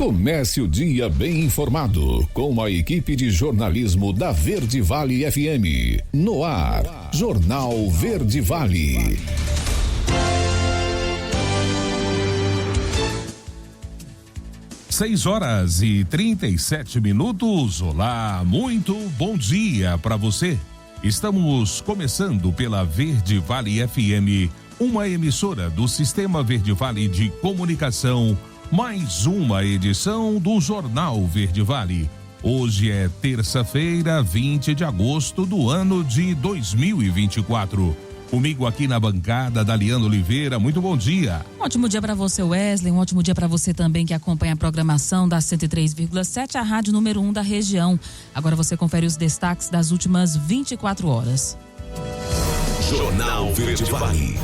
Comece o dia bem informado com a equipe de jornalismo da Verde Vale FM. No ar, Jornal Verde Vale. Seis horas e 37 minutos. Olá, muito bom dia para você. Estamos começando pela Verde Vale FM, uma emissora do Sistema Verde Vale de Comunicação. Mais uma edição do Jornal Verde Vale. Hoje é terça-feira, 20 de agosto do ano de 2024. Comigo aqui na bancada, Daliana Oliveira, muito bom dia. Um ótimo dia para você, Wesley, um ótimo dia para você também que acompanha a programação da 103,7, a rádio número 1 da região. Agora você confere os destaques das últimas 24 horas. Jornal Verde Vale.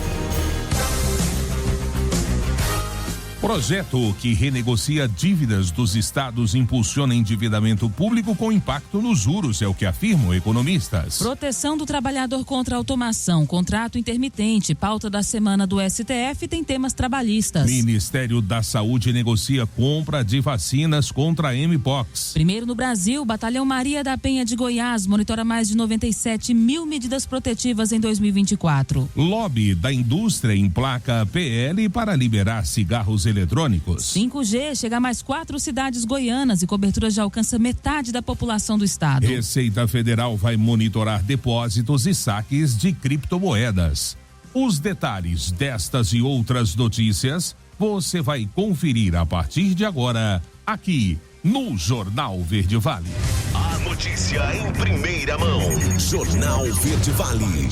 Projeto que renegocia dívidas dos estados impulsiona endividamento público com impacto nos juros, é o que afirmam economistas. Proteção do trabalhador contra a automação, contrato intermitente, pauta da semana do STF tem temas trabalhistas. Ministério da Saúde negocia compra de vacinas contra a Mpox. Primeiro no Brasil, Batalhão Maria da Penha de Goiás monitora mais de 97 mil medidas protetivas em 2024. Lobby da indústria emplaca PL para liberar cigarros eletrônicos. 5G chega a mais 4 cidades goianas e cobertura já alcança metade da população do estado. Receita Federal vai monitorar depósitos e saques de criptomoedas. Os detalhes destas e outras notícias você vai conferir a partir de agora aqui no Jornal Verde Vale. A notícia em primeira mão. Jornal Verde Vale.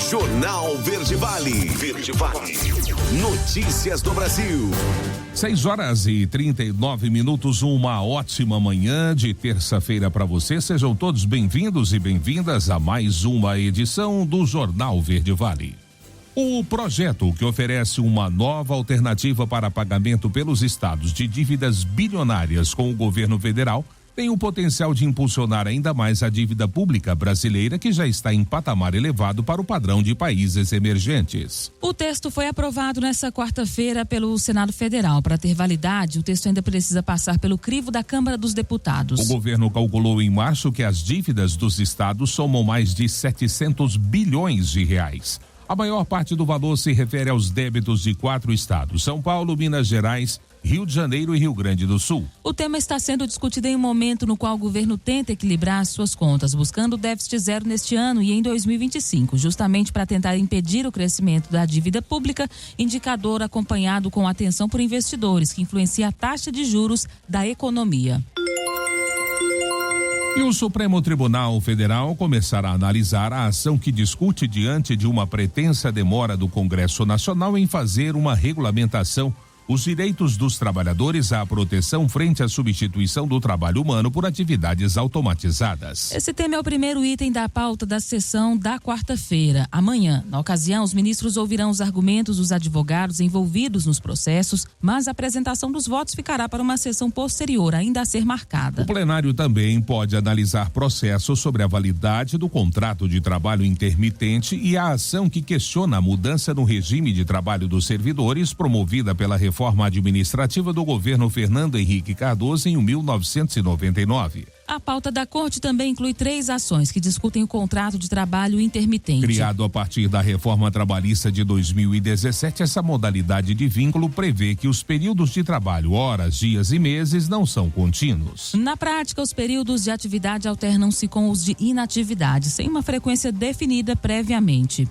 Jornal Verde Vale. Verde Vale. Notícias do Brasil. 6 horas e 39 minutos, uma ótima manhã de terça-feira para você. Sejam todos bem-vindos e bem-vindas a mais uma edição do Jornal Verde Vale. O projeto que oferece uma nova alternativa para pagamento pelos estados de dívidas bilionárias com o governo federal tem o potencial de impulsionar ainda mais a dívida pública brasileira, que já está em patamar elevado para o padrão de países emergentes. O texto foi aprovado nesta quarta-feira pelo Senado Federal. Para ter validade, o texto ainda precisa passar pelo crivo da Câmara dos Deputados. O governo calculou em março que as dívidas dos estados somam mais de 700 bilhões de reais. A maior parte do valor se refere aos débitos de 4 estados: São Paulo, Minas Gerais, Rio de Janeiro e Rio Grande do Sul. O tema está sendo discutido em um momento no qual o governo tenta equilibrar suas contas, buscando déficit zero neste ano e em 2025, justamente para tentar impedir o crescimento da dívida pública, indicador acompanhado com atenção por investidores, que influencia a taxa de juros da economia. E o Supremo Tribunal Federal começará a analisar a ação que discute diante de uma pretensa demora do Congresso Nacional em fazer uma regulamentação os direitos dos trabalhadores à proteção frente à substituição do trabalho humano por atividades automatizadas. Esse tema é o primeiro item da pauta da sessão da quarta-feira. Amanhã, na ocasião, os ministros ouvirão os argumentos dos advogados envolvidos nos processos, mas a apresentação dos votos ficará para uma sessão posterior, ainda a ser marcada. O plenário também pode analisar processos sobre a validade do contrato de trabalho intermitente e a ação que questiona a mudança no regime de trabalho dos servidores promovida pela reforma administrativa do governo Fernando Henrique Cardoso em 1999. A pauta da corte também inclui 3 ações que discutem o contrato de trabalho intermitente. Criado a partir da reforma trabalhista de 2017, essa modalidade de vínculo prevê que os períodos de trabalho, horas, dias e meses, não são contínuos. Na prática, os períodos de atividade alternam-se com os de inatividade, sem uma frequência definida previamente.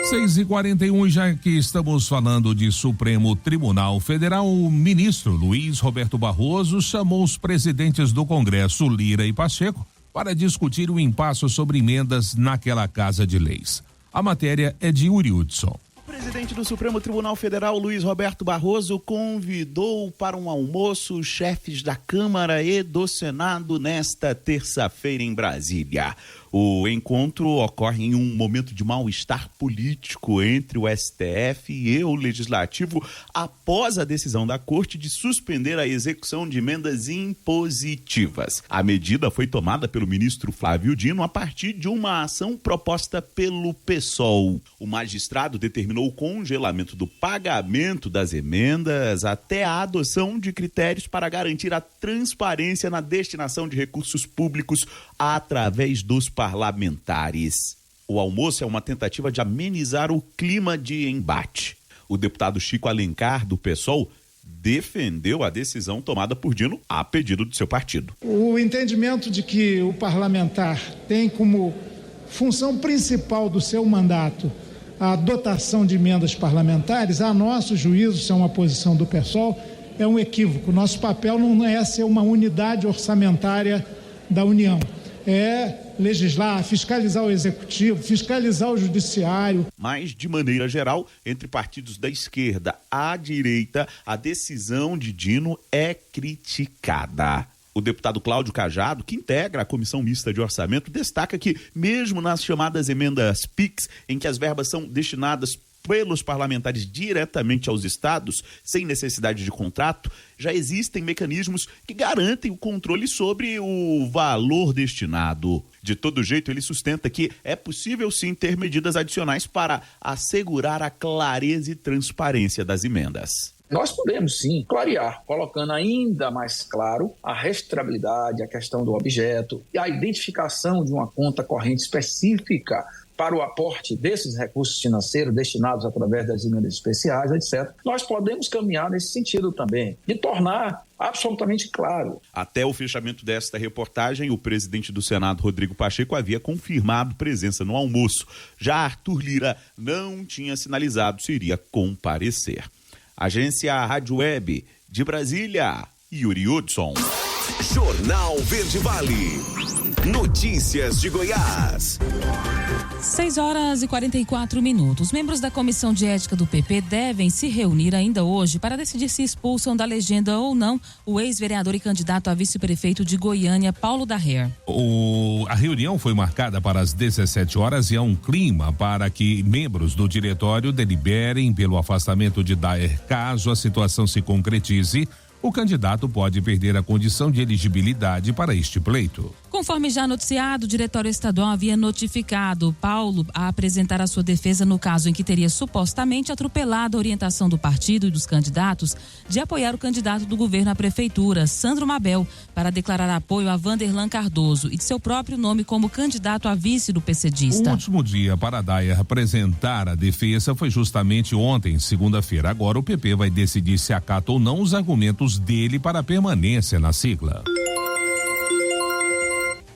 6h41, já que estamos falando de Supremo Tribunal Federal, o ministro Luiz Roberto Barroso chamou os presidentes do Congresso, Lira e Pacheco, para discutir o impasse sobre emendas naquela Casa de Leis. A matéria é de Yuri Hudson. O presidente do Supremo Tribunal Federal, Luiz Roberto Barroso, convidou para um almoço os chefes da Câmara e do Senado nesta terça-feira em Brasília. O encontro ocorre em um momento de mal-estar político entre o STF e o Legislativo após a decisão da Corte de suspender a execução de emendas impositivas. A medida foi tomada pelo ministro Flávio Dino a partir de uma ação proposta pelo PSOL. O magistrado determinou o congelamento do pagamento das emendas até a adoção de critérios para garantir a transparência na destinação de recursos públicos através dos parlamentares. O almoço é uma tentativa de amenizar o clima de embate. O deputado Chico Alencar, do PSOL, defendeu a decisão tomada por Dino a pedido do seu partido. O entendimento de que o parlamentar tem como função principal do seu mandato a dotação de emendas parlamentares, a nosso juízo, isso é uma posição do PSOL, é um equívoco. Nosso papel não é ser uma unidade orçamentária da União. É legislar, fiscalizar o executivo, fiscalizar o judiciário. Mas, de maneira geral, entre partidos da esquerda à direita, a decisão de Dino é criticada. O deputado Cláudio Cajado, que integra a Comissão Mista de Orçamento, destaca que, mesmo nas chamadas emendas PIX, em que as verbas são destinadas pelos parlamentares diretamente aos estados, sem necessidade de contrato, já existem mecanismos que garantem o controle sobre o valor destinado. De todo jeito, ele sustenta que é possível sim ter medidas adicionais para assegurar a clareza e transparência das emendas. Nós podemos sim clarear, colocando ainda mais claro a rastreabilidade, a questão do objeto e a identificação de uma conta corrente específica para o aporte desses recursos financeiros destinados através das emendas especiais, etc. Nós podemos caminhar nesse sentido também, de tornar absolutamente claro. Até o fechamento desta reportagem, o presidente do Senado, Rodrigo Pacheco, havia confirmado presença no almoço. Já Arthur Lira não tinha sinalizado se iria comparecer. Agência Rádio Web de Brasília, Yuri Hudson. Jornal Verde Vale. Notícias de Goiás. 6h44. Membros da Comissão de Ética do PP devem se reunir ainda hoje para decidir se expulsam da legenda ou não o ex-vereador e candidato a vice-prefeito de Goiânia, Paulo Daher. A reunião foi marcada para as 17 horas e há um clima para que membros do diretório deliberem pelo afastamento de Daher. Caso a situação se concretize, o candidato pode perder a condição de elegibilidade para este pleito. Conforme já noticiado, o Diretório Estadual havia notificado Paulo a apresentar a sua defesa no caso em que teria supostamente atropelado a orientação do partido e dos candidatos de apoiar o candidato do governo à prefeitura, Sandro Mabel, para declarar apoio a Vanderlan Cardoso e de seu próprio nome como candidato a vice do PCdista. O último dia para Daher apresentar a defesa foi justamente ontem, segunda-feira. Agora o PP vai decidir se acata ou não os argumentos dele para a permanência na sigla.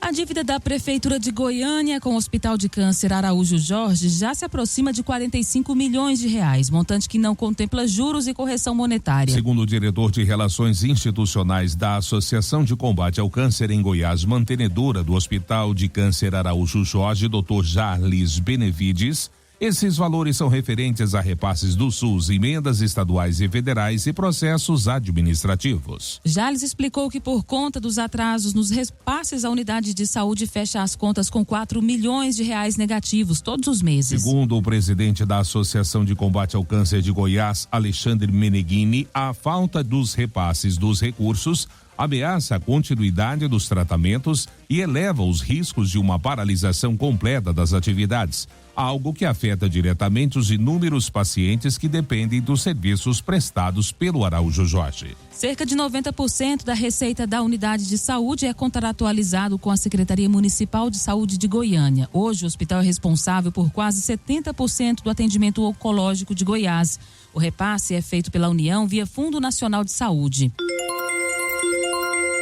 A dívida da Prefeitura de Goiânia com o Hospital de Câncer Araújo Jorge já se aproxima de 45 milhões de reais, montante que não contempla juros e correção monetária. Segundo o diretor de Relações Institucionais da Associação de Combate ao Câncer em Goiás, mantenedora do Hospital de Câncer Araújo Jorge, Dr. Jarlis Benevides, esses valores são referentes a repasses do SUS, emendas estaduais e federais e processos administrativos. Jales explicou que por conta dos atrasos nos repasses, a unidade de saúde fecha as contas com 4 milhões de reais negativos todos os meses. Segundo o presidente da Associação de Combate ao Câncer de Goiás, Alexandre Meneghini, a falta dos repasses dos recursos ameaça a continuidade dos tratamentos e eleva os riscos de uma paralisação completa das atividades, algo que afeta diretamente os inúmeros pacientes que dependem dos serviços prestados pelo Araújo Jorge. Cerca de 90% da receita da unidade de saúde é contratualizado com a Secretaria Municipal de Saúde de Goiânia. Hoje, o hospital é responsável por quase 70% do atendimento oncológico de Goiás. O repasse é feito pela União via Fundo Nacional de Saúde.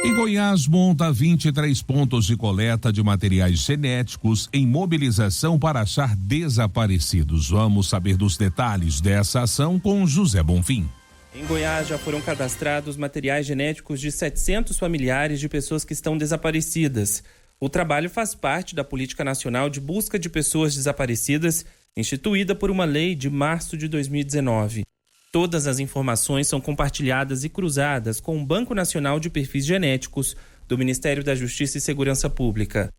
E Goiás monta 23 pontos de coleta de materiais genéticos em mobilização para achar desaparecidos. Vamos saber dos detalhes dessa ação com José Bonfim. Em Goiás já foram cadastrados materiais genéticos de 700 familiares de pessoas que estão desaparecidas. O trabalho faz parte da Política Nacional de Busca de Pessoas Desaparecidas, instituída por uma lei de março de 2019. Todas as informações são compartilhadas e cruzadas com o Banco Nacional de Perfis Genéticos do Ministério da Justiça e Segurança Pública.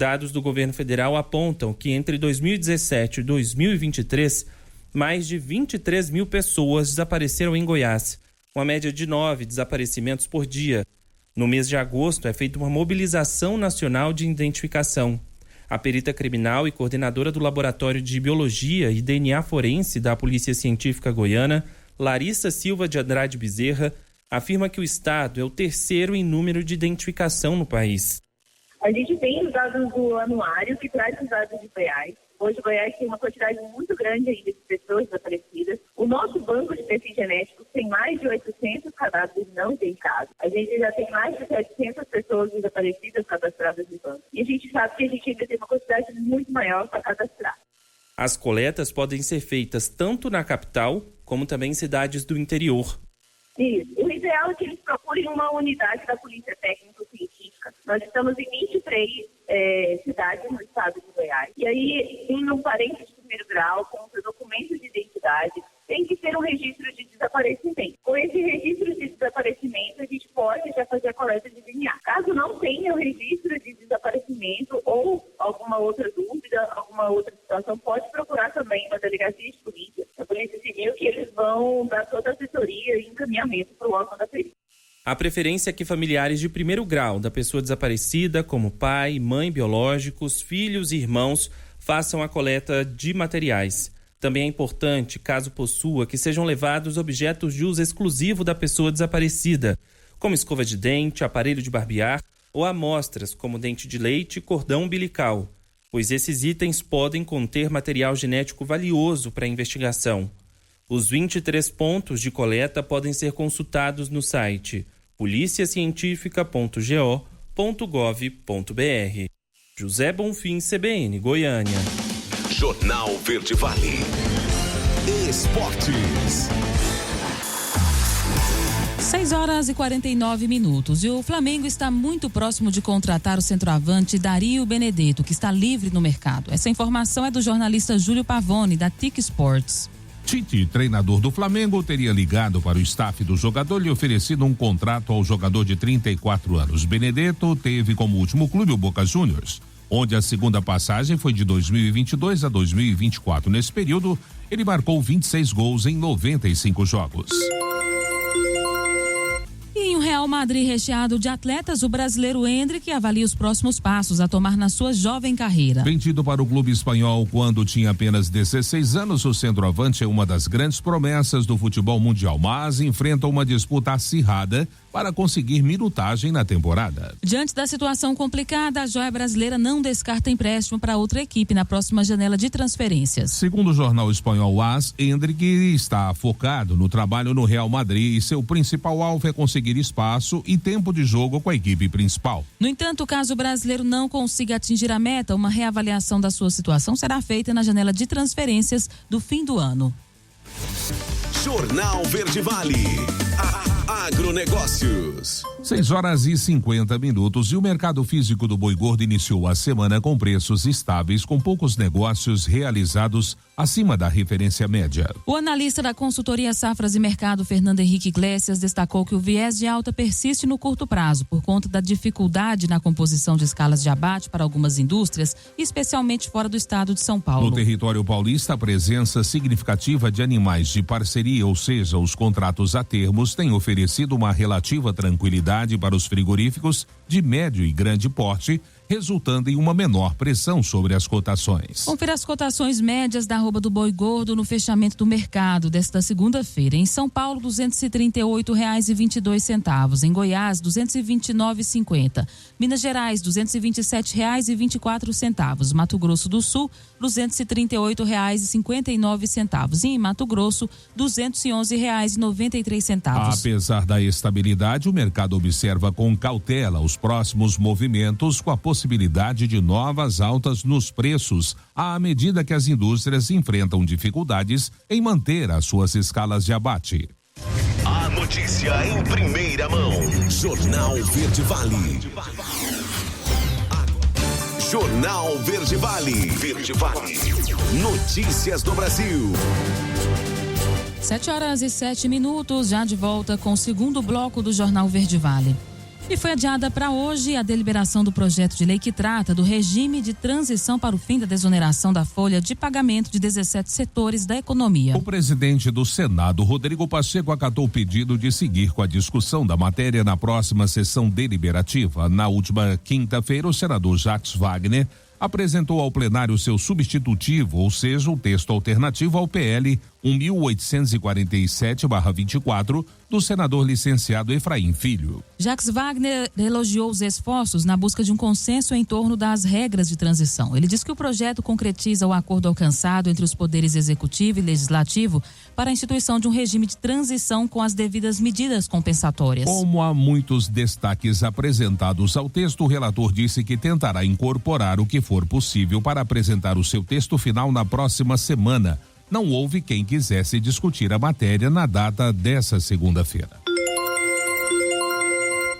Dados do governo federal apontam que entre 2017 e 2023, mais de 23 mil pessoas desapareceram em Goiás, uma média de 9 desaparecimentos por dia. No mês de agosto, é feita uma mobilização nacional de identificação. A perita criminal e coordenadora do Laboratório de Biologia e DNA Forense da Polícia Científica Goiana, Larissa Silva de Andrade Bezerra, afirma que o estado é o terceiro em número de identificação no país. A gente tem os dados do anuário que traz os dados de Goiás. Hoje Goiás tem uma quantidade muito grande ainda de pessoas desaparecidas. O nosso banco de perfis genéticos tem mais de 800 cadastros não identificados. A gente já tem mais de 700 pessoas desaparecidas cadastradas no banco. E a gente sabe que a gente ainda tem uma quantidade muito maior para cadastrar. As coletas podem ser feitas tanto na capital como também em cidades do interior. Isso. O ideal é que eles procurem uma unidade da Polícia Técnico-Científica. Nós estamos em 23 cidades no estado de Goiás. E aí, em um parente de primeiro grau, com o seu documento de identidade, tem que ter um registro de desaparecimento. Com esse registro de desaparecimento, a gente pode já fazer a coleta de DNA. Caso não tenha o registro de desaparecimento ou alguma outra dúvida, alguma outra situação, pode procurar também uma delegacia de polícia, a Polícia Civil, que eles vão dar toda a assessoria e encaminhamento para o órgão da perícia. A preferência é que familiares de primeiro grau da pessoa desaparecida, como pai, mãe biológicos, filhos e irmãos, façam a coleta de materiais. Também é importante, caso possua, que sejam levados objetos de uso exclusivo da pessoa desaparecida, como escova de dente, aparelho de barbear ou amostras, como dente de leite e cordão umbilical, pois esses itens podem conter material genético valioso para a investigação. Os 23 pontos de coleta podem ser consultados no site policiacientifica.go.gov.br. José Bonfim, CBN, Goiânia. Jornal Verde Vale. Esportes. 6h49. E o Flamengo está muito próximo de contratar o centroavante Dario Benedetto, que está livre no mercado. Essa informação é do jornalista Júlio Pavone, da TIC Sports. Tite, treinador do Flamengo, teria ligado para o staff do jogador e oferecido um contrato ao jogador de 34 anos. Benedetto teve como último clube o Boca Juniors, onde a segunda passagem foi de 2022 a 2024. Nesse período, ele marcou 26 gols em 95 jogos. E em um Real Madrid recheado de atletas, o brasileiro Endrick avalia os próximos passos a tomar na sua jovem carreira. Vendido para o clube espanhol quando tinha apenas 16 anos, o centroavante é uma das grandes promessas do futebol mundial, mas enfrenta uma disputa acirrada para conseguir minutagem na temporada. Diante da situação complicada, a joia brasileira não descarta empréstimo para outra equipe na próxima janela de transferências. Segundo o jornal espanhol AS, Endrick está focado no trabalho no Real Madrid e seu principal alvo é conseguir espaço e tempo de jogo com a equipe principal. No entanto, caso o brasileiro não consiga atingir a meta, uma reavaliação da sua situação será feita na janela de transferências do fim do ano. Jornal Verde Vale. Agronegócios. 6h50 e o mercado físico do boi gordo iniciou a semana com preços estáveis, com poucos negócios realizados acima da referência média. O analista da consultoria Safras e Mercado, Fernando Henrique Iglesias, destacou que o viés de alta persiste no curto prazo por conta da dificuldade na composição de escalas de abate para algumas indústrias, especialmente fora do estado de São Paulo. No território paulista, a presença significativa de animais de parceria, ou seja, os contratos a termos, tem oferecido uma relativa tranquilidade para os frigoríficos de médio e grande porte, resultando em uma menor pressão sobre as cotações. Confira as cotações médias da arroba do boi gordo no fechamento do mercado desta segunda-feira. Em São Paulo, R$ 238,22. Em Goiás, R$ 229,50. Minas Gerais, R$ 227,24. Mato Grosso do Sul, R$ 238,59. E em Mato Grosso, R$ 211,93. Apesar da estabilidade, o mercado observa com cautela os próximos movimentos, com a possibilidade de novas altas nos preços, à medida que as indústrias enfrentam dificuldades em manter as suas escalas de abate. A notícia em primeira mão. Jornal Verde Vale. Jornal Verde Vale. Verde Vale. Notícias do Brasil. 7h07, já de volta com o segundo bloco do Jornal Verde Vale. E foi adiada para hoje a deliberação do projeto de lei que trata do regime de transição para o fim da desoneração da folha de pagamento de 17 setores da economia. O presidente do Senado, Rodrigo Pacheco, acatou o pedido de seguir com a discussão da matéria na próxima sessão deliberativa. Na última quinta-feira, o senador Jacques Wagner apresentou ao plenário seu substitutivo, ou seja, o texto alternativo ao PL 1847/24 do senador licenciado Efraim Filho. Jacques Wagner elogiou os esforços na busca de um consenso em torno das regras de transição. Ele diz que o projeto concretiza o acordo alcançado entre os poderes executivo e legislativo para a instituição de um regime de transição com as devidas medidas compensatórias. Como há muitos destaques apresentados ao texto, o relator disse que tentará incorporar o que for possível para apresentar o seu texto final na próxima semana. Não houve quem quisesse discutir a matéria na data dessa segunda-feira.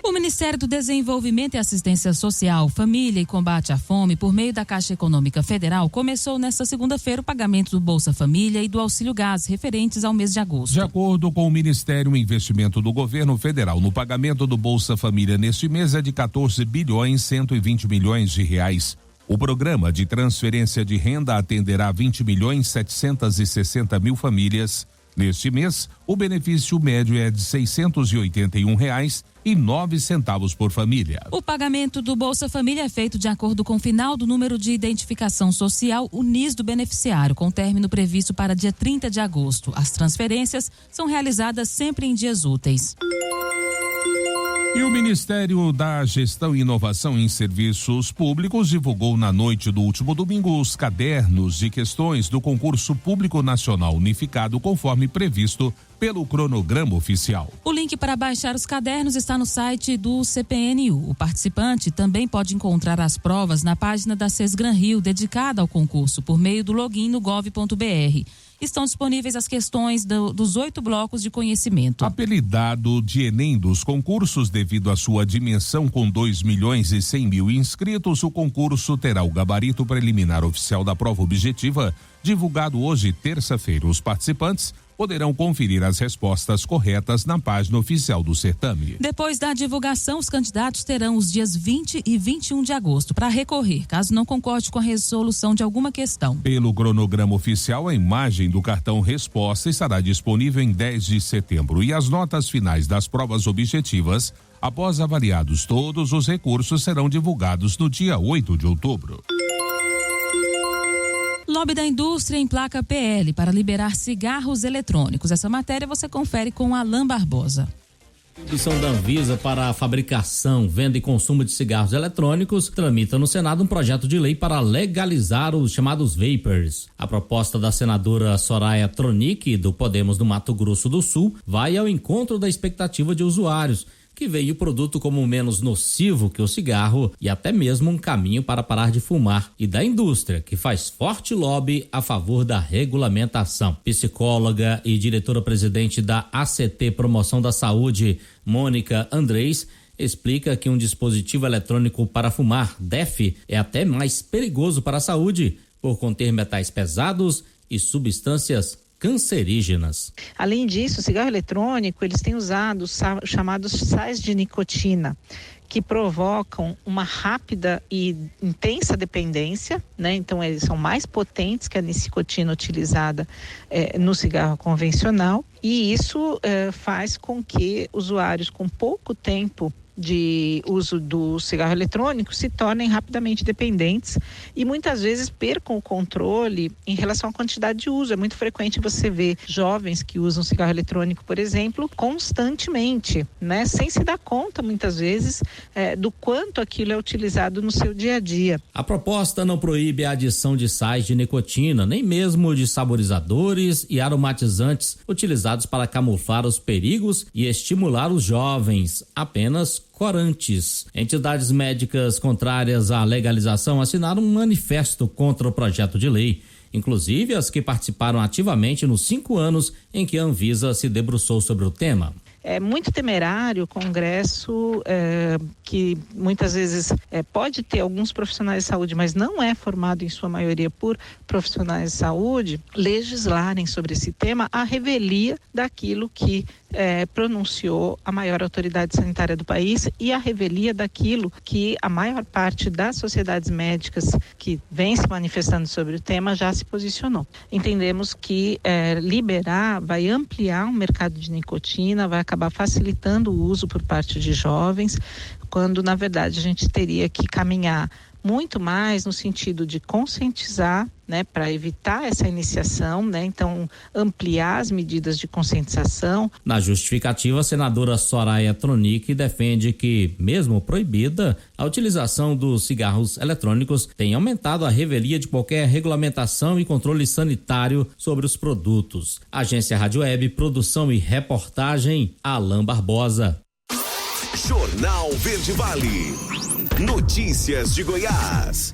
O Ministério do Desenvolvimento e Assistência Social, Família e Combate à Fome, por meio da Caixa Econômica Federal, começou nesta segunda-feira o pagamento do Bolsa Família e do Auxílio Gás, referentes ao mês de agosto. De acordo com o Ministério, o investimento do governo federal no pagamento do Bolsa Família neste mês é de 14,120 bilhões. O programa de transferência de renda atenderá 20.760.000 famílias. Neste mês, o benefício médio é de R$ 681,09 por família. O pagamento do Bolsa Família é feito de acordo com o final do número de identificação social, o NIS do beneficiário, com término previsto para dia 30 de agosto. As transferências são realizadas sempre em dias úteis. E o Ministério da Gestão e Inovação em Serviços Públicos divulgou na noite do último domingo os cadernos de questões do Concurso Público Nacional Unificado, conforme previsto pelo cronograma oficial. O link para baixar os cadernos está no site do CPNU. O participante também pode encontrar as provas na página da Sesgran Rio, dedicada ao concurso, por meio do login no gov.br. Estão disponíveis as questões dos 8 blocos de conhecimento. Apelidado de Enem dos concursos devido à sua dimensão com 2.100.000 inscritos, o concurso terá o gabarito preliminar oficial da prova objetiva, divulgado hoje, terça-feira. Os participantes poderão conferir as respostas corretas na página oficial do certame. Depois da divulgação, os candidatos terão os dias 20 e 21 de agosto para recorrer, caso não concorde com a resolução de alguma questão. Pelo cronograma oficial, a imagem do cartão resposta estará disponível em 10 de setembro e as notas finais das provas objetivas, após avaliados todos os recursos, serão divulgados no dia 8 de outubro. Lobby da indústria emplaca PL para liberar cigarros eletrônicos. Essa matéria você confere com Alain Barbosa. A Instituição da Anvisa para a fabricação, venda e consumo de cigarros eletrônicos tramita no Senado um projeto de lei para legalizar os chamados vapers. A proposta da senadora Soraya Tronic, do Podemos do Mato Grosso do Sul, vai ao encontro da expectativa de usuários, que veem o produto como menos nocivo que o cigarro e até mesmo um caminho para parar de fumar, e da indústria, que faz forte lobby a favor da regulamentação. Psicóloga e diretora-presidente da ACT Promoção da Saúde, Mônica Andrés, explica que um dispositivo eletrônico para fumar, DEF, é até mais perigoso para a saúde por conter metais pesados e substâncias cancerígenas. Além disso, o cigarro eletrônico, eles têm usado os chamados sais de nicotina, que provocam uma rápida e intensa dependência, né? Então, eles são mais potentes que a nicotina utilizada no cigarro convencional, e isso faz com que usuários com pouco tempo de uso do cigarro eletrônico se tornem rapidamente dependentes e muitas vezes percam o controle em relação à quantidade de uso. É muito frequente você ver jovens que usam cigarro eletrônico, por exemplo, constantemente, né? Sem se dar conta, muitas vezes, do quanto aquilo é utilizado no seu dia a dia. A proposta não proíbe a adição de sais de nicotina, nem mesmo de saborizadores e aromatizantes utilizados para camuflar os perigos e estimular os jovens, apenas corantes. Entidades médicas contrárias à legalização assinaram um manifesto contra o projeto de lei, inclusive as que participaram ativamente nos 5 anos em que a Anvisa se debruçou sobre o tema. É muito temerário o Congresso, que muitas vezes pode ter alguns profissionais de saúde, mas não é formado em sua maioria por profissionais de saúde, legislarem sobre esse tema à revelia daquilo que pronunciou a maior autoridade sanitária do país e a revelia daquilo que a maior parte das sociedades médicas que vem se manifestando sobre o tema já se posicionou. Entendemos que liberar vai ampliar o mercado de nicotina, vai acabar facilitando o uso por parte de jovens, quando na verdade a gente teria que caminhar muito mais no sentido de conscientizar, né, para evitar essa iniciação, né, então ampliar as medidas de conscientização. Na justificativa, a senadora Soraya Tronic defende que, mesmo proibida, a utilização dos cigarros eletrônicos tem aumentado a revelia de qualquer regulamentação e controle sanitário sobre os produtos. Agência Rádio Web, produção e reportagem, Alain Barbosa. Jornal Verde Vale. Notícias de Goiás.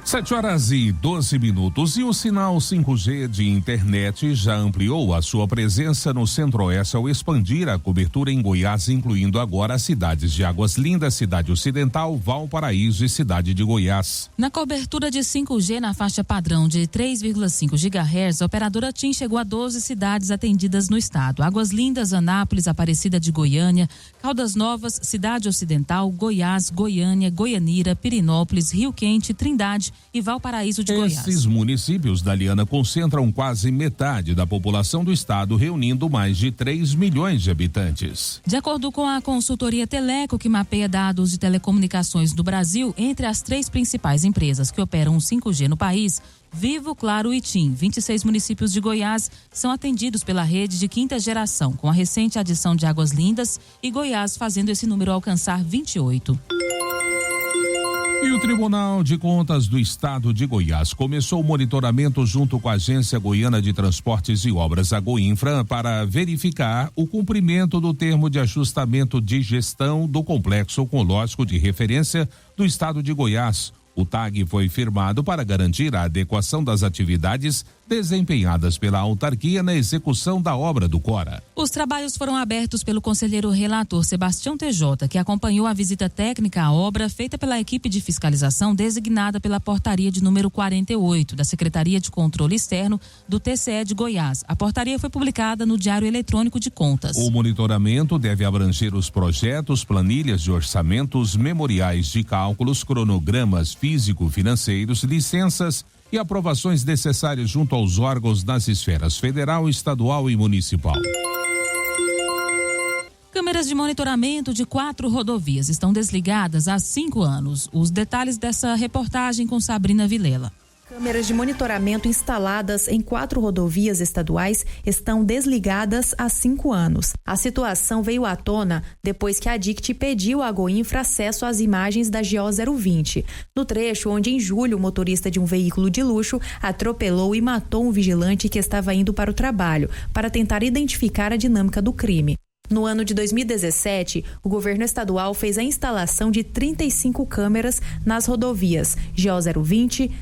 7h12 e o sinal 5G de internet já ampliou a sua presença no Centro-Oeste ao expandir a cobertura em Goiás, incluindo agora as cidades de Águas Lindas, Cidade Ocidental, Valparaíso e Cidade de Goiás. Na cobertura de 5G na faixa padrão de 3,5 GHz, a operadora TIM chegou a 12 cidades atendidas no estado: Águas Lindas, Anápolis, Aparecida de Goiânia, Caldas Novas, Cidade Ocidental, Goiás, Goiânia, Goianira, Pirinópolis, Rio Quente, Trindade e Valparaíso de Goiás. Esses municípios da Liana concentram quase metade da população do estado, reunindo mais de 3 milhões de habitantes. De acordo com a consultoria Teleco, que mapeia dados de telecomunicações do Brasil, entre as 3 principais empresas que operam o 5G no país, Vivo, Claro e TIM, 26 municípios de Goiás são atendidos pela rede de 5ª geração, com a recente adição de Águas Lindas e Goiás fazendo esse número alcançar 28. E o Tribunal de Contas do Estado de Goiás começou o monitoramento junto com a Agência Goiana de Transportes e Obras, a Goinfra, para verificar o cumprimento do termo de ajustamento de gestão do Complexo Oncológico de Referência do Estado de Goiás. O TAG foi firmado para garantir a adequação das atividades desempenhadas pela autarquia na execução da obra do Cora. Os trabalhos foram abertos pelo conselheiro relator Sebastião TJ, que acompanhou a visita técnica à obra feita pela equipe de fiscalização designada pela portaria de número 48 da Secretaria de Controle Externo do TCE de Goiás. A portaria foi publicada no Diário Eletrônico de Contas. O monitoramento deve abranger os projetos, planilhas de orçamentos, memoriais de cálculos, cronogramas físico-financeiros, licenças e aprovações necessárias junto aos órgãos das esferas federal, estadual e municipal. Câmeras de monitoramento de 4 rodovias estão desligadas há 5 anos. Os detalhes dessa reportagem com Sabrina Vilela. Câmeras de monitoramento instaladas em 4 rodovias estaduais estão desligadas há 5 anos. A situação veio à tona depois que a DICT pediu à Goinfra acesso às imagens da GO 020, no trecho onde em julho o motorista de um veículo de luxo atropelou e matou um vigilante que estava indo para o trabalho, para tentar identificar a dinâmica do crime. No ano de 2017, o governo estadual fez a instalação de 35 câmeras nas rodovias GO 020,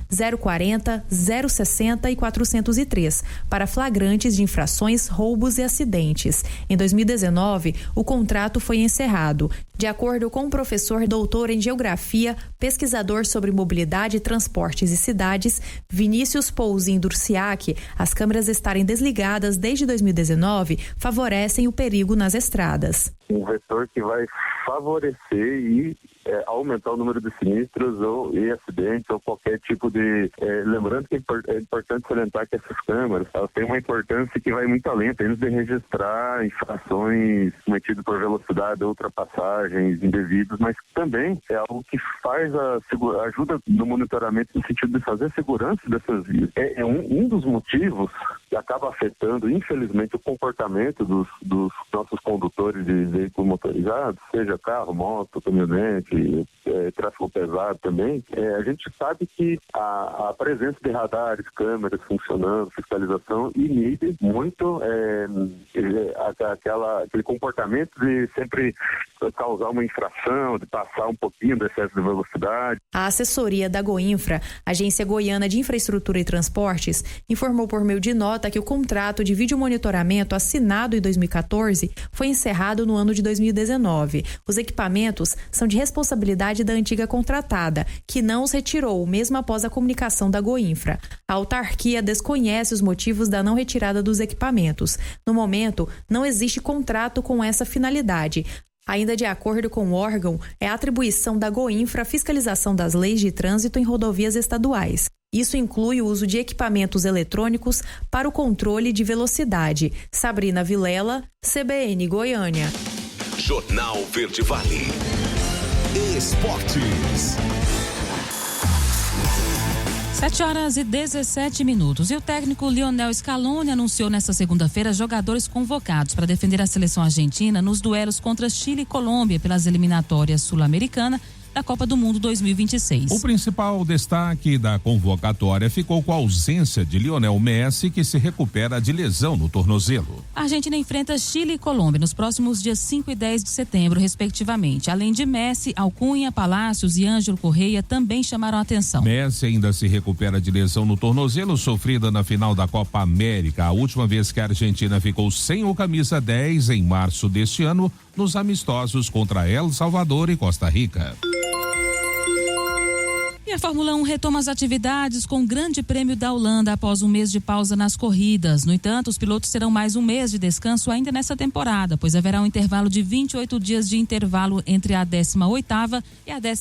040, 060 e 403 para flagrantes de infrações, roubos e acidentes. Em 2019, o contrato foi encerrado. De acordo com o professor doutor em Geografia, pesquisador sobre mobilidade, transportes e cidades, Vinícius Pouzin Durciac, as câmeras estarem desligadas desde 2019 favorecem o perigo nas estradas. Um vetor que vai favorecer e aumentar o número de sinistros e acidentes ou qualquer tipo de... lembrando que é importante salientar que essas câmeras elas têm uma importância que vai muito além, apenas de registrar infrações cometidas por velocidade, ultrapassagens indevidas, mas também é algo que faz ajuda no monitoramento no sentido de fazer a segurança dessas vias. É um dos motivos que acaba afetando, infelizmente, o comportamento dos nossos condutores de veículos motorizados, seja carro, moto, caminhonete, tráfego pesado também. A gente sabe que a presença de radares, câmeras funcionando, fiscalização, inibe muito aquele comportamento de sempre causar uma infração, de passar um pouquinho do excesso de velocidade. A assessoria da Goinfra, Agência Goiana de Infraestrutura e Transportes, informou por meio de nota que o contrato de videomonitoramento assinado em 2014 foi encerrado no ano de 2019. Os equipamentos são de responsabilidade responsabilidade da antiga contratada, que não os retirou, mesmo após a comunicação da Goinfra. A autarquia desconhece os motivos da não retirada dos equipamentos. No momento, não existe contrato com essa finalidade. Ainda de acordo com o órgão, é a atribuição da Goinfra a fiscalização das leis de trânsito em rodovias estaduais. Isso inclui o uso de equipamentos eletrônicos para o controle de velocidade. Sabrina Vilela, CBN Goiânia. Jornal Verde Vale. Esportes. 7h17. E o técnico Lionel Scaloni anunciou nesta segunda-feira jogadores convocados para defender a seleção argentina nos duelos contra Chile e Colômbia pelas eliminatórias sul-americana da Copa do Mundo 2026. O principal destaque da convocatória ficou com a ausência de Lionel Messi, que se recupera de lesão no tornozelo. A Argentina enfrenta Chile e Colômbia nos próximos dias 5 e 10 de setembro, respectivamente. Além de Messi, Alcunha, Palácios e Ângelo Correia também chamaram a atenção. Messi ainda se recupera de lesão no tornozelo sofrida na final da Copa América. A última vez que a Argentina ficou sem o camisa 10 em março deste ano, nos amistosos contra El Salvador e Costa Rica. E a Fórmula 1 retoma as atividades com o Grande Prêmio da Holanda após um mês de pausa nas corridas. No entanto, os pilotos terão mais um mês de descanso ainda nessa temporada, pois haverá um intervalo de 28 dias de intervalo entre a 18ª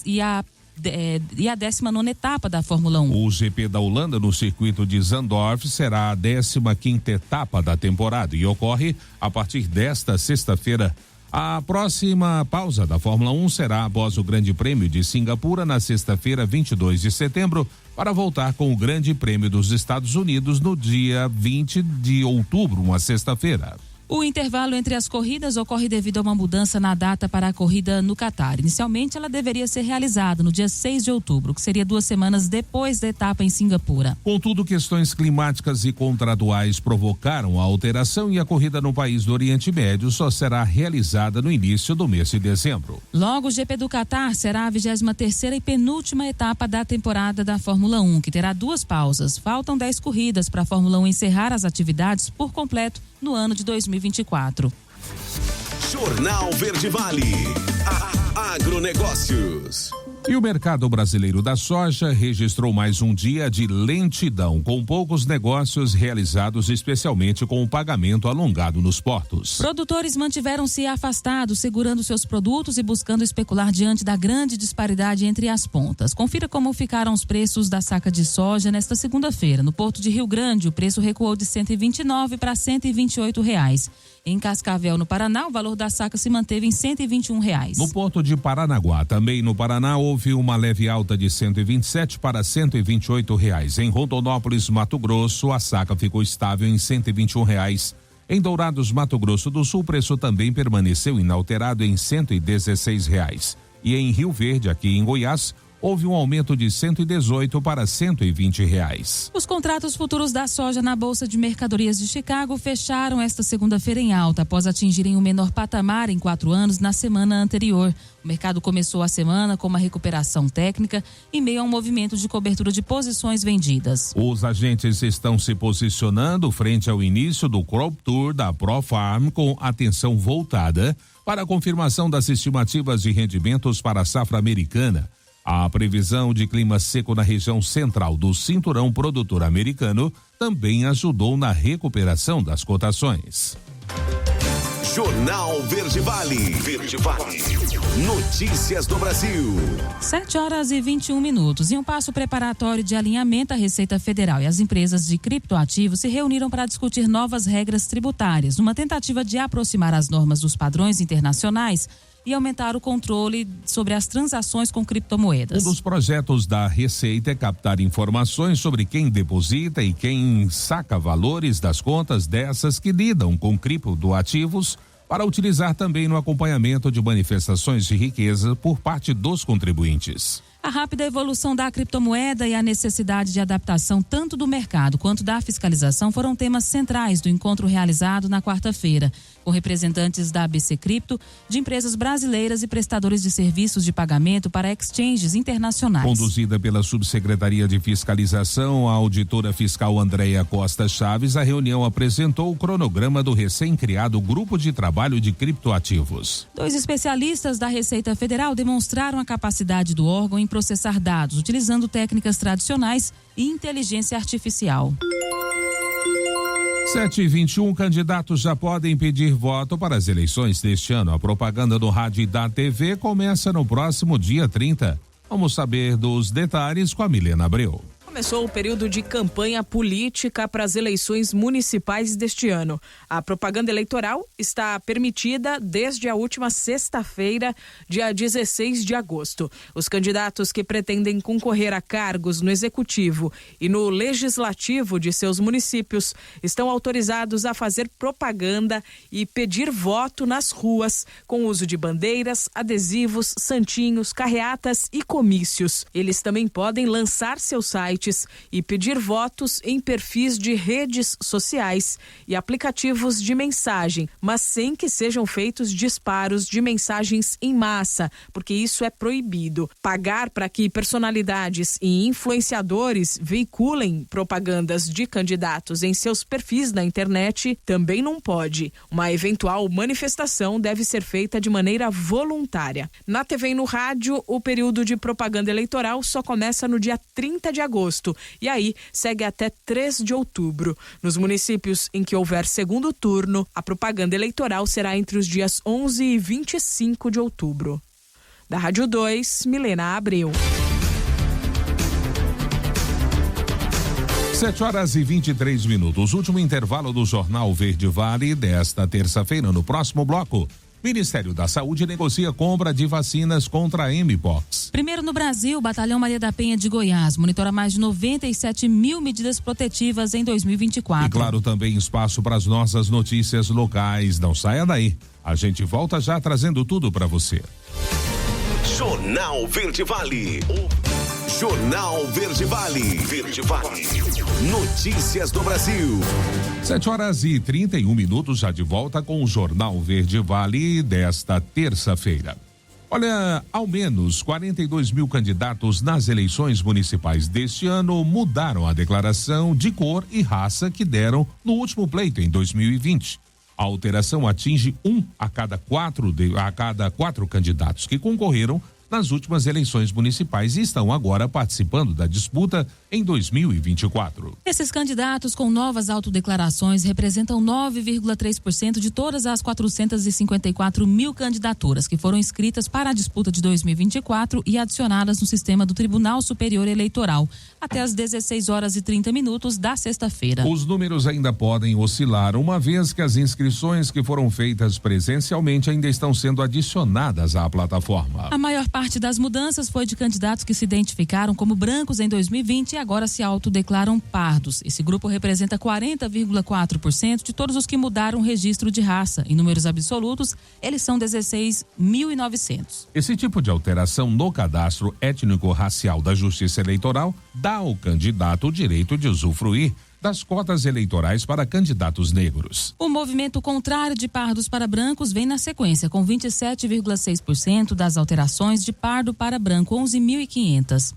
e a 19ª etapa da Fórmula 1. O GP da Holanda no circuito de Zandorf será a 15ª etapa da temporada e ocorre a partir desta sexta-feira. A próxima pausa da Fórmula 1 será após o Grande Prêmio de Singapura na sexta-feira, 22 de setembro, para voltar com o Grande Prêmio dos Estados Unidos no dia 20 de outubro, uma sexta-feira. O intervalo entre as corridas ocorre devido a uma mudança na data para a corrida no Catar. Inicialmente, ela deveria ser realizada no dia 6 de outubro, que seria 2 semanas depois da etapa em Singapura. Contudo, questões climáticas e contratuais provocaram a alteração e a corrida no país do Oriente Médio só será realizada no início do mês de dezembro. Logo, o GP do Catar será a 23ª e penúltima etapa da temporada da Fórmula 1, que terá 2 pausas. Faltam 10 corridas para a Fórmula 1 encerrar as atividades por completo no ano de 2024. Jornal Verde Vale. Agronegócios. E o mercado brasileiro da soja registrou mais um dia de lentidão, com poucos negócios realizados, especialmente com o pagamento alongado nos portos. Produtores mantiveram-se afastados, segurando seus produtos e buscando especular diante da grande disparidade entre as pontas. Confira como ficaram os preços da saca de soja nesta segunda-feira. No Porto de Rio Grande, o preço recuou de R$ 129 para R$ 128. Em Cascavel, no Paraná, o valor da saca se manteve em R$ 121. No Porto de Paranaguá, também no Paraná, houve uma leve alta de 127 para R$ 128. Em Rondonópolis, Mato Grosso, a saca ficou estável em R$ 121. Em Dourados, Mato Grosso do Sul, o preço também permaneceu inalterado em R$ 116. E em Rio Verde, aqui em Goiás, houve um aumento de 118 para R$ 120. Os contratos futuros da soja na Bolsa de Mercadorias de Chicago fecharam esta segunda-feira em alta, após atingirem o menor patamar em 4 anos na semana anterior. O mercado começou a semana com uma recuperação técnica em meio a um movimento de cobertura de posições vendidas. Os agentes estão se posicionando frente ao início do Crop Tour da ProFarm, com atenção voltada para a confirmação das estimativas de rendimentos para a safra americana. A previsão de clima seco na região central do cinturão produtor americano também ajudou na recuperação das cotações. Jornal Verde Vale. Verde Vale. Notícias do Brasil. 7h21. Em um passo preparatório de alinhamento, a Receita Federal e as empresas de criptoativos se reuniram para discutir novas regras tributárias, numa tentativa de aproximar as normas dos padrões internacionais e aumentar o controle sobre as transações com criptomoedas. Um dos projetos da Receita é captar informações sobre quem deposita e quem saca valores das contas dessas que lidam com criptoativos, para utilizar também no acompanhamento de manifestações de riqueza por parte dos contribuintes. A rápida evolução da criptomoeda e a necessidade de adaptação tanto do mercado quanto da fiscalização foram temas centrais do encontro realizado na quarta-feira, com representantes da ABC Cripto, de empresas brasileiras e prestadores de serviços de pagamento para exchanges internacionais. Conduzida pela Subsecretaria de Fiscalização, a auditora fiscal Andréia Costa Chaves, a reunião apresentou o cronograma do recém-criado Grupo de Trabalho de Criptoativos. 2 especialistas da Receita Federal demonstraram a capacidade do órgão em processar dados, utilizando técnicas tradicionais e inteligência artificial. 7h21, candidatos já podem pedir voto para as eleições deste ano. A propaganda do rádio e da TV começa no próximo dia 30. Vamos saber dos detalhes com a Milena Abreu. Começou o período de campanha política para as eleições municipais deste ano. A propaganda eleitoral está permitida desde a última sexta-feira, dia 16 de agosto. Os candidatos que pretendem concorrer a cargos no executivo e no legislativo de seus municípios estão autorizados a fazer propaganda e pedir voto nas ruas, com uso de bandeiras, adesivos, santinhos, carreatas e comícios. Eles também podem lançar seus sites e pedir votos em perfis de redes sociais e aplicativos de mensagem, mas sem que sejam feitos disparos de mensagens em massa, porque isso é proibido. Pagar para que personalidades e influenciadores veiculem propagandas de candidatos em seus perfis na internet também não pode. Uma eventual manifestação deve ser feita de maneira voluntária. Na TV e no rádio, o período de propaganda eleitoral só começa no dia 30 de agosto. E aí segue até 3 de outubro. Nos municípios em que houver segundo turno, a propaganda eleitoral será entre os dias 11 e 25 de outubro. Da Rádio 2, Milena Abreu. 7h23. Último intervalo do Jornal Verde Vale desta terça-feira. No próximo bloco, Ministério da Saúde negocia compra de vacinas contra a Mpox. Primeiro no Brasil, o Batalhão Maria da Penha de Goiás monitora mais de 97 mil medidas protetivas em 2024. E claro, também espaço para as nossas notícias locais. Não saia daí. A gente volta já trazendo tudo para você. Jornal Verde Vale. Jornal Verde Vale. Verde Vale. Notícias do Brasil. 7h31, já de volta com o Jornal Verde Vale desta terça-feira. Olha, ao menos 42 mil candidatos nas eleições municipais deste ano mudaram a declaração de cor e raça que deram no último pleito em 2020. A alteração atinge 1 a cada 4 candidatos que concorreram nas últimas eleições municipais e estão agora participando da disputa em 2024. Esses candidatos com novas autodeclarações representam 9,3% de todas as 454 mil candidaturas que foram inscritas para a disputa de 2024 e adicionadas no sistema do Tribunal Superior Eleitoral até às 16h30 da sexta-feira. Os números ainda podem oscilar, uma vez que as inscrições que foram feitas presencialmente ainda estão sendo adicionadas à plataforma. A maior parte das mudanças foi de candidatos que se identificaram como brancos em 2020 e agora se autodeclaram pardos. Esse grupo representa 40,4% de todos os que mudaram o registro de raça. Em números absolutos, eles são 16.900. Esse tipo de alteração no cadastro étnico-racial da Justiça Eleitoral dá ao candidato o direito de usufruir das cotas eleitorais para candidatos negros. O movimento contrário de pardos para brancos vem na sequência, com 27,6% das alterações de pardo para branco, 11.500.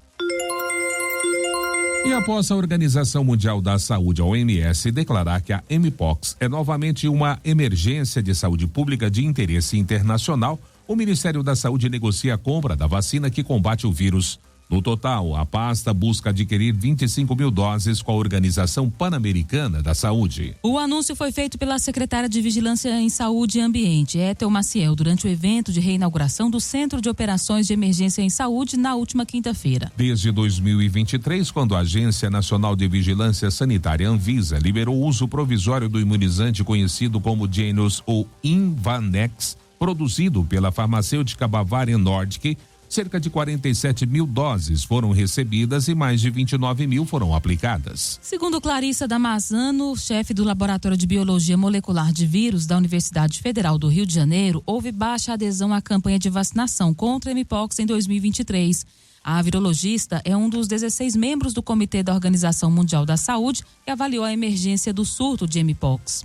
E após a Organização Mundial da Saúde, a OMS, declarar que a Mpox é novamente uma emergência de saúde pública de interesse internacional, o Ministério da Saúde negocia a compra da vacina que combate o vírus. No total, a pasta busca adquirir 25 mil doses com a Organização Pan-Americana da Saúde. O anúncio foi feito pela secretária de Vigilância em Saúde e Ambiente, Ethel Maciel, durante o evento de reinauguração do Centro de Operações de Emergência em Saúde na última quinta-feira. Desde 2023, quando a Agência Nacional de Vigilância Sanitária, Anvisa, liberou o uso provisório do imunizante conhecido como Janus ou Invanex, produzido pela farmacêutica Bavarian Nordic, cerca de 47 mil doses foram recebidas e mais de 29 mil foram aplicadas. Segundo Clarissa Damasano, chefe do Laboratório de Biologia Molecular de Vírus da Universidade Federal do Rio de Janeiro, houve baixa adesão à campanha de vacinação contra a Mpox em 2023. A virologista é um dos 16 membros do Comitê da Organização Mundial da Saúde que avaliou a emergência do surto de mpox.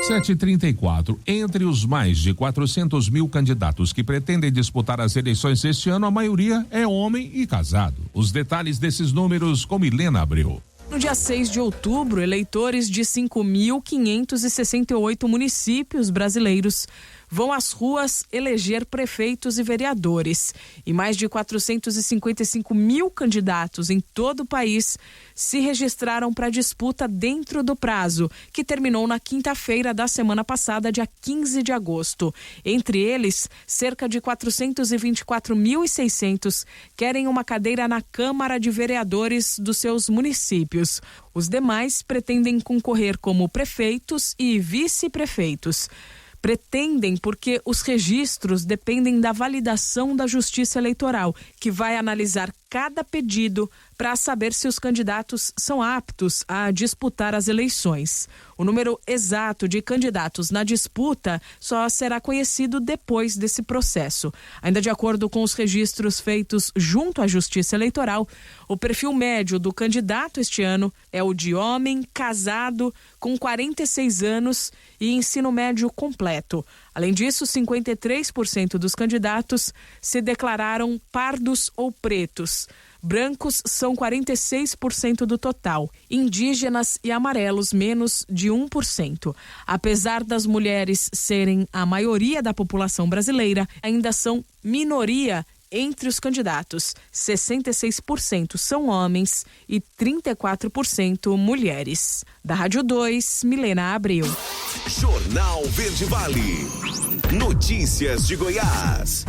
7h34. Entre os mais de 400 mil candidatos que pretendem disputar as eleições este ano, a maioria é homem e casado. Os detalhes desses números com Milena Abreu. No dia 6 de outubro, eleitores de 5.568 municípios brasileiros vão às ruas eleger prefeitos e vereadores. E mais de 455 mil candidatos em todo o país se registraram para a disputa dentro do prazo, que terminou na quinta-feira da semana passada, dia 15 de agosto. Entre eles, cerca de 424.600 querem uma cadeira na Câmara de Vereadores dos seus municípios. Os demais pretendem concorrer como prefeitos e vice-prefeitos. Pretendem porque os registros dependem da validação da Justiça Eleitoral, que vai analisar cada pedido para saber se os candidatos são aptos a disputar as eleições. O número exato de candidatos na disputa só será conhecido depois desse processo. Ainda de acordo com os registros feitos junto à Justiça Eleitoral, o perfil médio do candidato este ano é o de homem, casado, com 46 anos e ensino médio completo. Além disso, 53% dos candidatos se declararam pardos ou pretos. Brancos são 46% do total, indígenas e amarelos menos de 1%. Apesar das mulheres serem a maioria da população brasileira, ainda são minoria entre os candidatos. 66% são homens e 34% mulheres. Da Rádio 2, Milena Abreu. Jornal Verde Vale. Notícias de Goiás.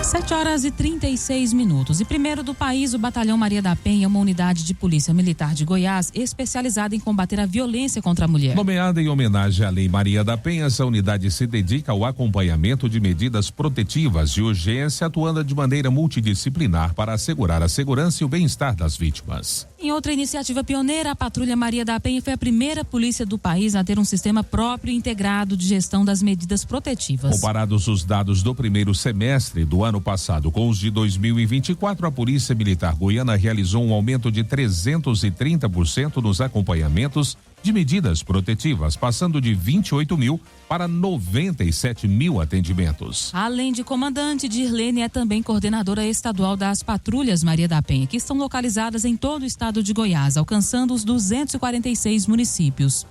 7h36. E primeiro do país, o Batalhão Maria da Penha é uma unidade de polícia militar de Goiás especializada em combater a violência contra a mulher. Nomeada em homenagem à Lei Maria da Penha, essa unidade se dedica ao acompanhamento de medidas protetivas de urgência, atuando de maneira multidisciplinar para assegurar a segurança e o bem-estar das vítimas. Em outra iniciativa pioneira, a Patrulha Maria da Penha foi a primeira polícia do país a ter um sistema próprio e integrado de gestão das medidas protetivas. Comparados os dados do primeiro semestre do ano passado com os de 2024, a Polícia Militar Goiana realizou um aumento de 330% nos acompanhamentos de medidas protetivas, passando de 28 mil para 97 mil atendimentos. Além de comandante, Dirlene é também coordenadora estadual das Patrulhas Maria da Penha, que estão localizadas em todo o estado de Goiás, alcançando os 246 municípios.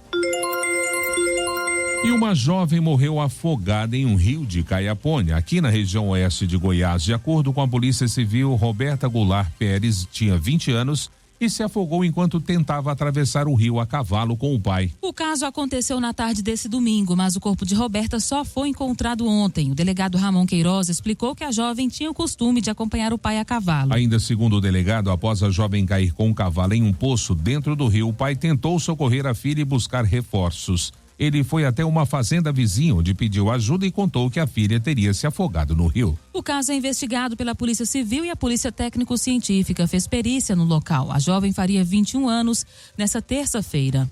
E uma jovem morreu afogada em um rio de Caiapônia, aqui na região oeste de Goiás. De acordo com a Polícia Civil, Roberta Goulart Pérez tinha 20 anos e se afogou enquanto tentava atravessar o rio a cavalo com o pai. O caso aconteceu na tarde desse domingo, mas o corpo de Roberta só foi encontrado ontem. O delegado Ramon Queiroz explicou que a jovem tinha o costume de acompanhar o pai a cavalo. Ainda segundo o delegado, após a jovem cair com o cavalo em um poço dentro do rio, o pai tentou socorrer a filha e buscar reforços. Ele foi até uma fazenda vizinha onde pediu ajuda e contou que a filha teria se afogado no rio. O caso é investigado pela Polícia Civil e a Polícia Técnico-Científica fez perícia no local. A jovem faria 21 anos nessa terça-feira.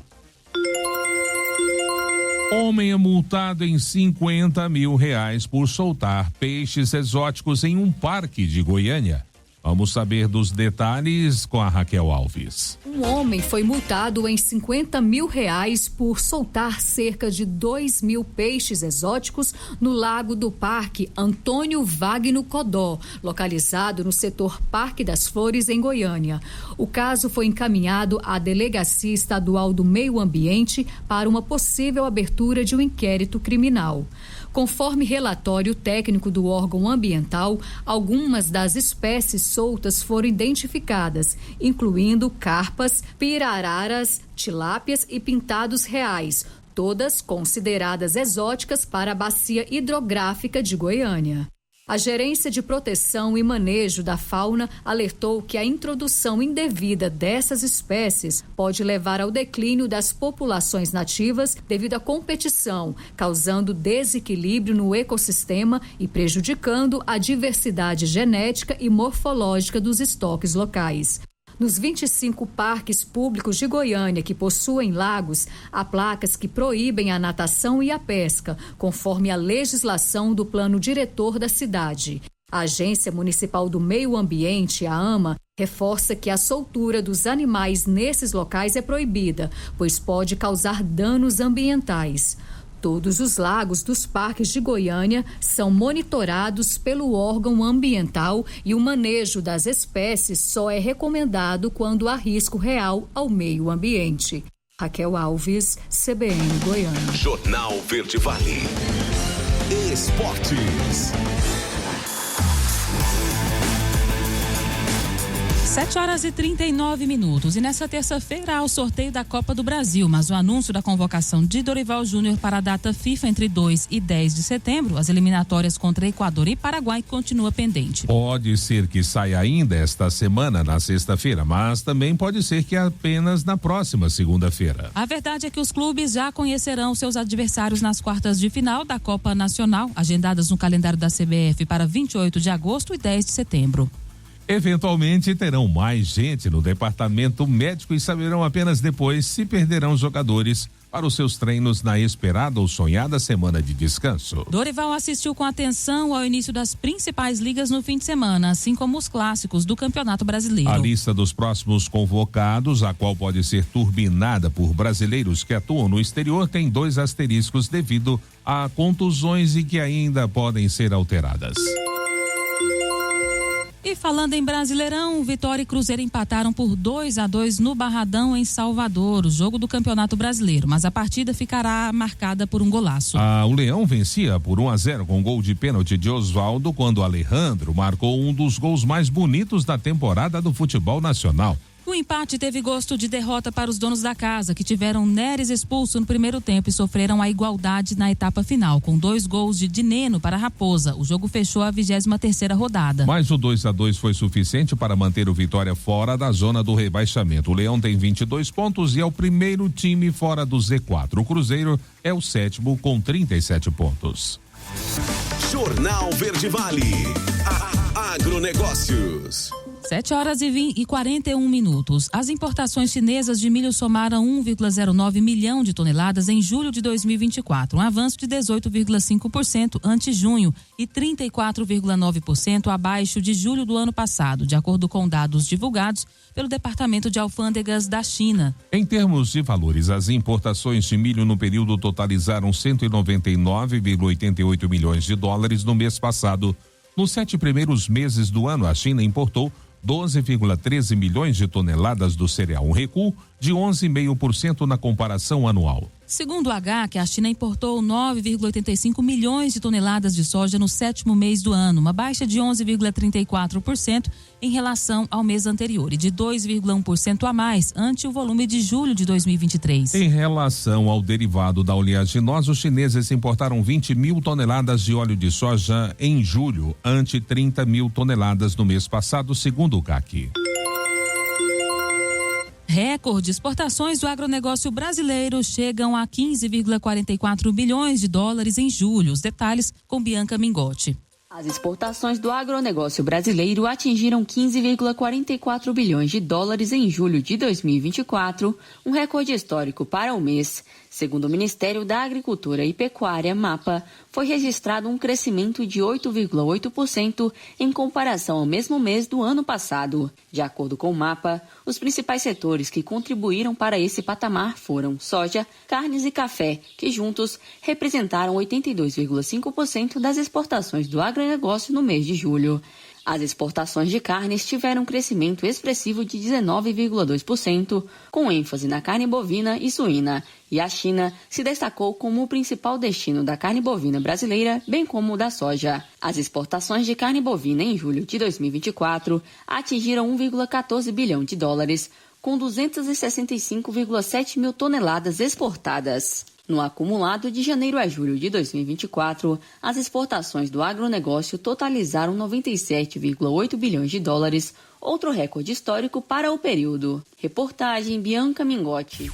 Homem é multado em R$50 mil por soltar peixes exóticos em um parque de Goiânia. Vamos saber dos detalhes com a Raquel Alves. Um homem foi multado em R$50 mil por soltar cerca de 2 mil peixes exóticos no lago do Parque Antônio Wagner Codó, localizado no setor Parque das Flores, em Goiânia. O caso foi encaminhado à Delegacia Estadual do Meio Ambiente para uma possível abertura de um inquérito criminal. Conforme relatório técnico do órgão ambiental, algumas das espécies soltas foram identificadas, incluindo carpas, pirararas, tilápias e pintados reais, todas consideradas exóticas para a bacia hidrográfica de Goiânia. A Gerência de Proteção e Manejo da Fauna alertou que a introdução indevida dessas espécies pode levar ao declínio das populações nativas devido à competição, causando desequilíbrio no ecossistema e prejudicando a diversidade genética e morfológica dos estoques locais. Nos 25 parques públicos de Goiânia que possuem lagos, há placas que proíbem a natação e a pesca, conforme a legislação do plano diretor da cidade. A Agência Municipal do Meio Ambiente, a AMA, reforça que a soltura dos animais nesses locais é proibida, pois pode causar danos ambientais. Todos os lagos dos parques de Goiânia são monitorados pelo órgão ambiental e o manejo das espécies só é recomendado quando há risco real ao meio ambiente. Raquel Alves, CBN Goiânia. Jornal Verde Vale. Esportes. 7h39. E nessa terça-feira há o sorteio da Copa do Brasil, mas o anúncio da convocação de Dorival Júnior para a data FIFA entre 2 e 10 de setembro, as eliminatórias contra Equador e Paraguai, continua pendente. Pode ser que saia ainda esta semana, na sexta-feira, mas também pode ser que apenas na próxima segunda-feira. A verdade é que os clubes já conhecerão seus adversários nas quartas de final da Copa Nacional, agendadas no calendário da CBF para 28 de agosto e 10 de setembro. Eventualmente terão mais gente no departamento médico e saberão apenas depois se perderão jogadores para os seus treinos na esperada ou sonhada semana de descanso. Dorival assistiu com atenção ao início das principais ligas no fim de semana, assim como os clássicos do Campeonato Brasileiro. A lista dos próximos convocados, a qual pode ser turbinada por brasileiros que atuam no exterior, tem 2 asteriscos devido a contusões e que ainda podem ser alteradas. E falando em Brasileirão, Vitória e Cruzeiro empataram por 2-2 no Barradão, em Salvador, o jogo do Campeonato Brasileiro, mas a partida ficará marcada por um golaço. O Leão vencia por 1-0 com gol de pênalti de Osvaldo, quando Alejandro marcou um dos gols mais bonitos da temporada do futebol nacional. O empate teve gosto de derrota para os donos da casa, que tiveram Neres expulso no primeiro tempo e sofreram a igualdade na etapa final, com 2 gols de Dineno para a Raposa. O jogo fechou a 23ª rodada. Mas o 2-2 foi suficiente para manter o Vitória fora da zona do rebaixamento. O Leão tem 22 pontos e é o primeiro time fora do Z4. O Cruzeiro é o 7º com 37 pontos. Jornal Verde Vale. Agronegócios. 7h41. As importações chinesas de milho somaram 1,09 milhão de toneladas em julho de 2024, um avanço de 18,5% ante junho e 34,9% abaixo de julho do ano passado, de acordo com dados divulgados pelo Departamento de Alfândegas da China. Em termos de valores, as importações de milho no período totalizaram 199,88 milhões de dólares no mês passado. Nos 7 primeiros meses do ano, a China importou 12,13 milhões de toneladas do cereal, um recuo de 11,5% na comparação anual. Segundo o HAC, a China importou 9,85 milhões de toneladas de soja no 7º mês do ano, uma baixa de 11,34% em relação ao mês anterior e de 2,1% a mais ante o volume de julho de 2023. Em relação ao derivado da oleaginosa, os chineses importaram 20 mil toneladas de óleo de soja em julho, ante 30 mil toneladas no mês passado, segundo o CAC. Recorde, exportações do agronegócio brasileiro chegam a 15,44 bilhões de dólares em julho. Os detalhes com Bianca Mingotti. As exportações do agronegócio brasileiro atingiram 15,44 bilhões de dólares em julho de 2024, um recorde histórico para o mês. Segundo o Ministério da Agricultura e Pecuária, MAPA, foi registrado um crescimento de 8,8% em comparação ao mesmo mês do ano passado. De acordo com o MAPA, os principais setores que contribuíram para esse patamar foram soja, carnes e café, que juntos representaram 82,5% das exportações do agronegócio no mês de julho. As exportações de carnes tiveram um crescimento expressivo de 19,2%, com ênfase na carne bovina e suína, e a China se destacou como o principal destino da carne bovina brasileira, bem como da soja. As exportações de carne bovina em julho de 2024 atingiram 1,14 bilhão de dólares, com 265,7 mil toneladas exportadas. No acumulado de janeiro a julho de 2024, as exportações do agronegócio totalizaram 97,8 bilhões de dólares, outro recorde histórico para o período. Reportagem Bianca Mingotti.